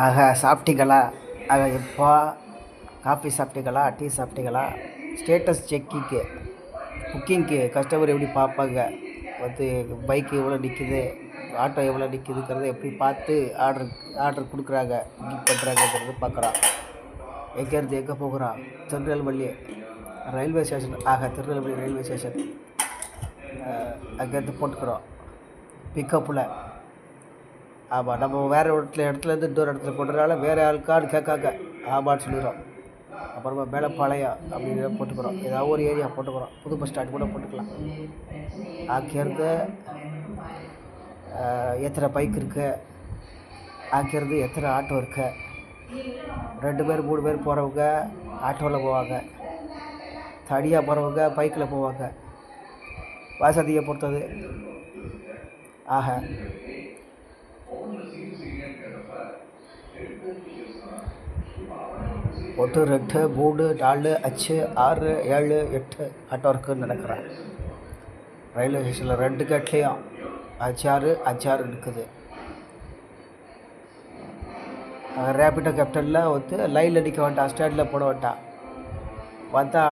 ஆக சாப்பிட்டீங்களா? ஆக எப்போ காஃபி சாப்பிட்டீங்களா? டீ சாப்பிட்டீங்களா? ஸ்டேட்டஸ் செக்கிங்கு புக்கிங்க்கு கஸ்டமர் எப்படி பார்ப்பாங்க, வந்து பைக்கு எவ்வளோ நிற்கிது, ஆட்டோ எவ்வளோ நிற்கிதுங்கிறத எப்படி பார்த்து ஆர்டர் கொடுக்குறாங்க, புக்கிங் பண்ணுறாங்கங்கிறது பார்க்குறோம். எங்கேருந்து எங்கே போகிறோம்? Tirunelveli railway station. ஆக திருநெல்வேலி ரயில்வே ஸ்டேஷன் அங்கேருந்து போட்டுக்கிறோம் பிக்கப்பில். ஆமாம், நம்ம வேறு இடத்துலேருந்து இன்னொரு இடத்துல போடுறதுனால வேறு ஆளுக்கான்னு கேட்காங்க, ஆமான்னு சொல்லிடுறோம். அப்புறமா மேலப்பாளையம் அப்படின்னு போட்டுக்கிறோம், ஏதாவது ஒரு ஏரியா போட்டுக்கிறோம், புது பஸ் ஸ்டாண்ட் கூட போட்டுக்கலாம். அங்கேருந்து எத்தனை பைக் இருக்குது, அங்கேருந்து எத்தனை ஆட்டோ இருக்குது. 2 பேர் 3 பேர் போகிறவங்க ஆட்டோவில் போவாங்க, தனியாக போகிறவங்க பைக்கில் போவாங்க, வசதியை பொறுத்தது. ஆக ஒன்று 2 3 4 5 6 7 8 ஆட்டோ இருக்குதுன்னு நினைக்கிறேன். ரயில்வே ஸ்டேஷனில் 2 கேட்லேயும் 5 6 இருக்குது. ரேபிடோ கேப்டனில் வந்து லைனில் நிற்க வேண்டாம், ஸ்டாண்டில் போட வேண்டாம், வந்தால்